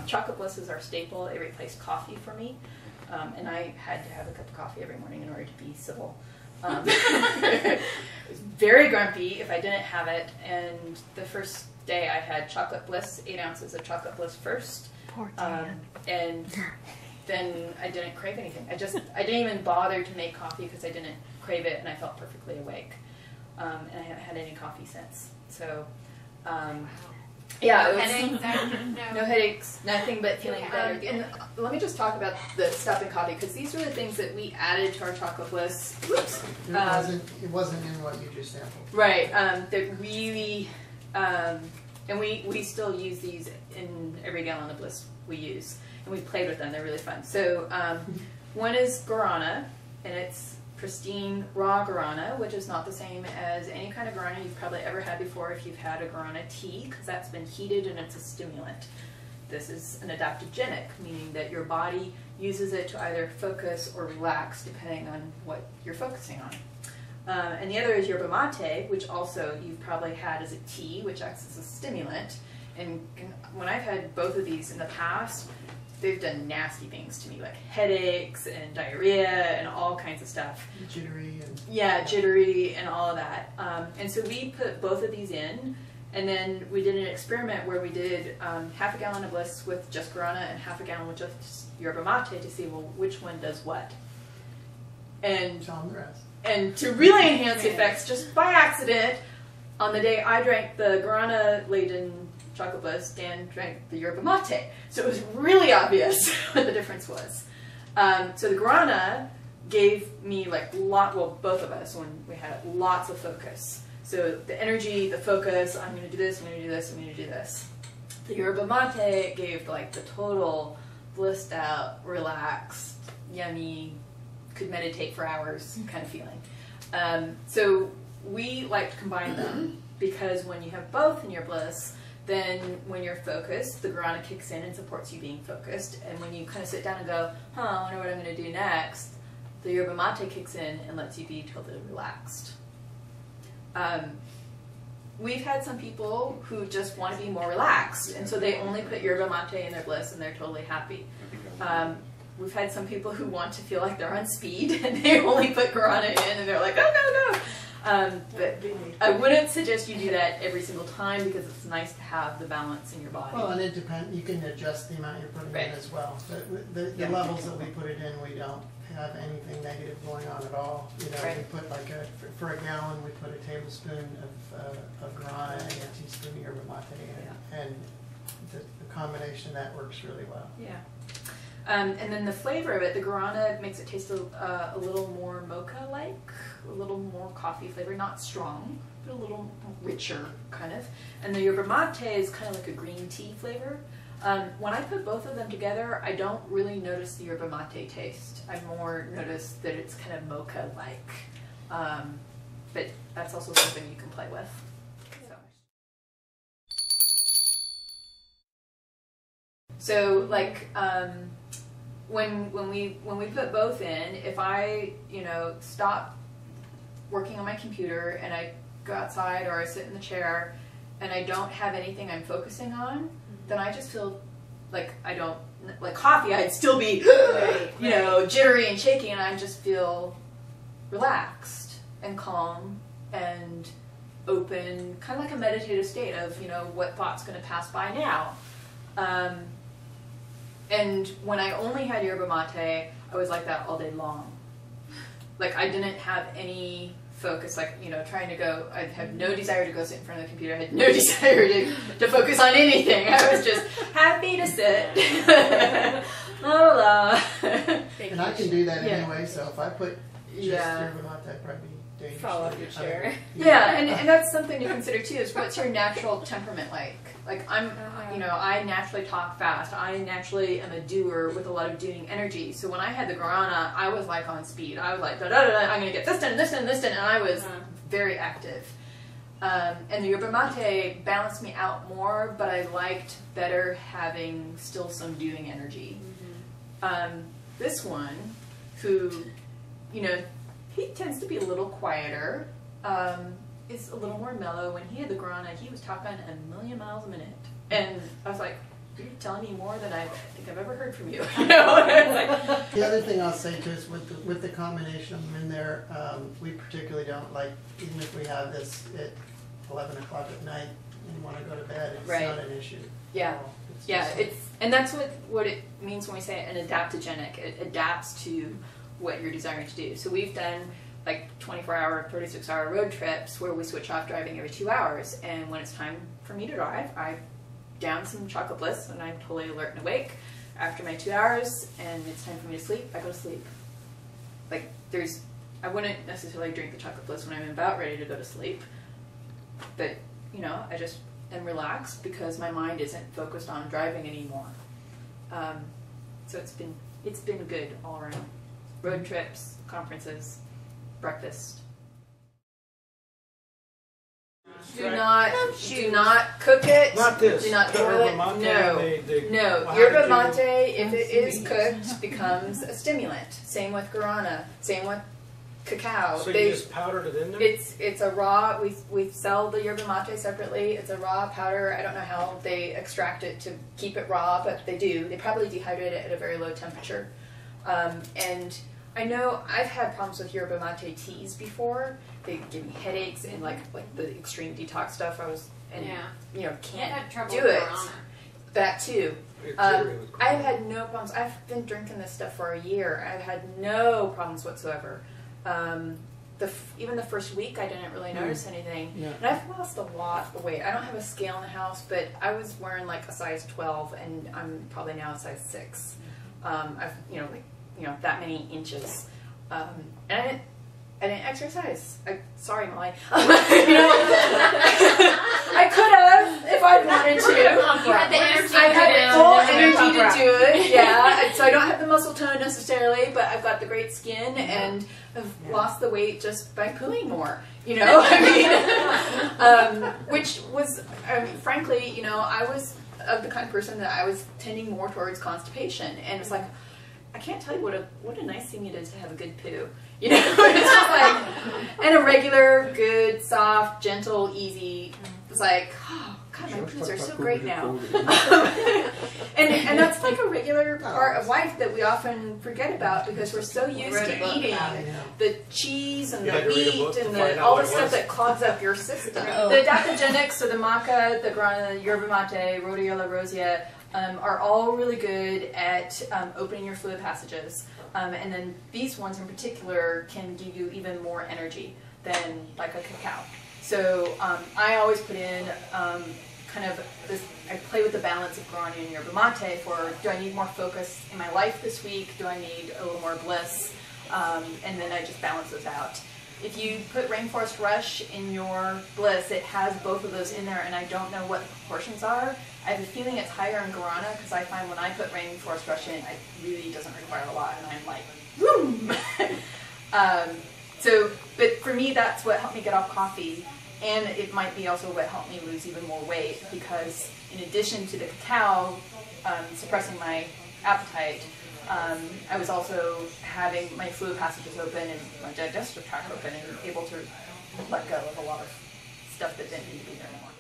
Chocolate Bliss is our staple. It replaced coffee for me. And I had to have a cup of coffee every morning in order to be civil. I was very grumpy if I didn't have it. And the first day I had Chocolate Bliss, 8 ounces of Chocolate Bliss first. Poor Dan. And then I didn't crave anything. I didn't even bother to make coffee because I didn't crave it, and I felt perfectly awake. And I haven't had any coffee since. So, yeah, no headaches, no headaches, nothing but feeling better. And let me just talk about the stuff in coffee, because these are the things that we added to our Chocolate Bliss. Whoops. It wasn't in what you just sampled. Right. That really, and we still use these in every gallon of Bliss we use. And we played with them. They're really fun. So one is Guarana, and it's pristine raw Guarana, which is not the same as any kind of Guarana you've probably ever had before if you've had a Guarana tea, because that's been heated and it's a stimulant. This is an adaptogenic, meaning that your body uses it to either focus or relax, depending on what you're focusing on. And the other is yerba mate, which also you've probably had as a tea, which acts as a stimulant. And when I've had both of these in the past, they've done nasty things to me, like headaches and diarrhea and all kinds of stuff. Jittery and... Yeah, jittery and all of that. And so we put both of these in, and then we did an experiment where we did half a gallon of Bliss with just Guarana and half a gallon with just yerba mate to see, well, which one does what. And Tell them the rest. And to really enhance the effects, just by accident, on the day I drank the Guarana-laden Chocolate Bliss, Dan drank the yerba mate. So it was really obvious what the difference was. So the Guarana gave me well, both of us, when we had lots of focus. So the energy, the focus, I'm going to do this, I'm going to do this, I'm going to do this. The yerba mate gave the total blissed out, relaxed, yummy, could meditate for hours kind of feeling. So we like to combine them, because when you have both in your Bliss, then when you're focused, the Guarana kicks in and supports you being focused. And when you kind of sit down and go, I wonder what I'm going to do next, the yerba mate kicks in and lets you be totally relaxed. We've had some people who just want to be more relaxed, and so they only put yerba mate in their Bliss and they're totally happy. We've had some people who want to feel like they're on speed, and they only put Guarana in and they're like, go, go, go. But I wouldn't suggest you do that every single time, because it's nice to have the balance in your body. Well, and it depends. You can adjust the amount you're putting in as well. The levels that we put it in, we don't have anything negative going on at all. You know, we put for a gallon, we put a tablespoon of Guarana and a teaspoon of yerba mate in, and the combination of that works really well. Yeah. And then the flavor of it, the Guarana makes it taste a little more mocha-like, a little more coffee flavor, not strong, but a little richer, kind of. And the yerba mate is kind of like a green tea flavor. When I put both of them together, I don't really notice the yerba mate taste. I more notice that it's kind of mocha-like. But that's also something you can play with. So when we put both in, if I stop working on my computer and I go outside or I sit in the chair and I don't have anything I'm focusing on, then I just feel like I don't, like coffee, I'd still be jittery and shaky, and I just feel relaxed and calm and open, kind of like a meditative state of what thought's going to pass by now. And when I only had yerba mate, I was like that all day long. Like I didn't have any focus, trying to go, I had no desire to go sit in front of the computer, I had no desire to focus on anything. I was just happy to sit. La la. And I can do that anyway, so if I put just yerba mate, I'd probably be dangerous. Fall off your chair. And that's something to consider too, is what's your natural temperament like? Like I naturally talk fast. I naturally am a doer with a lot of doing energy. So when I had the Guarana, I was like on speed. I was like, da da da, I'm going to get this done, this done, this done, and I was very active. And the yerba mate balanced me out more, but I liked better having still some doing energy. This one, who, he tends to be a little quieter, is a little more mellow. When he had the Guarana, he was talking a million miles a minute. And I was like, you're telling me more than I think I've ever heard from you. You know? Like, the other thing I'll say too is with the combination of them in there, we particularly don't like, even if we have this at 11 o'clock at night and you want to go to bed, it's not an issue. Yeah. And that's what it means when we say an adaptogenic. It adapts to what you're desiring to do. So we've done like 24-hour, 36-hour road trips where we switch off driving every 2 hours, and when it's time for me to drive, I down some chocolate Bliss and I'm totally alert and awake. After my 2 hours and it's time for me to sleep, I go to sleep. Like I wouldn't necessarily drink the chocolate Bliss when I'm about ready to go to sleep, but you know, I just am relaxed because my mind isn't focused on driving anymore. So it's been good all around. Road trips, conferences, breakfast. Do not cook it. Not this. Do not boil it. No. Yerba mate, if it is cooked, becomes a stimulant. Same with guarana. Same with cacao. So you just powdered it in there? It's a raw. We sell the yerba mate separately. It's a raw powder. I don't know how they extract it to keep it raw, but they do. They probably dehydrate it at a very low temperature. And I know I've had problems with yerba mate teas before. They give me headaches and like the extreme detox stuff. Can't do it. That too. I've had no problems. I've been drinking this stuff for a year. I've had no problems whatsoever. Even the first week, I didn't really notice anything. Yeah. And I've lost a lot of weight. I don't have a scale in the house, but I was wearing like a size 12, and I'm probably now a size 6. I've that many inches, and I didn't exercise. Sorry, Molly. I could have if I'd wanted to. You had the energy. I had full energy to do it. Yeah, so I don't have the muscle tone necessarily, but I've got the great skin, and I've lost the weight just by pooing more. You know, which was, frankly, I was of the kind of person that I was tending more towards constipation, and it's like, I can't tell you what a nice thing it is to have a good poo. It's just like, and a regular, good, soft, gentle, easy. It's like, oh God, my poos are so great now. and that's like a regular part of life that we often forget about because we're so used to eating the cheese and the wheat and all the stuff that clogs up your system. The adaptogenics, so the maca, the guarana, yerba mate, rhodiola rosea, are all really good at opening your fluid passages. And then these ones in particular can give you even more energy than like a cacao. So I always put in kind of this, I play with the balance of guarana and yerba mate for, do I need more focus in my life this week? Do I need a little more bliss? And then I just balance those out. If you put Rainforest Rush in your Bliss, it has both of those in there, and I don't know what the proportions are. I have a feeling it's higher in Guarana, because I find when I put Rainforest Rush in, it really doesn't require a lot, and I'm like, boom! But for me, that's what helped me get off coffee, and it might be also what helped me lose even more weight, because in addition to the cacao suppressing my appetite, I was also having my fluid passages open and my digestive tract open and able to let go of a lot of stuff that didn't need to be there anymore.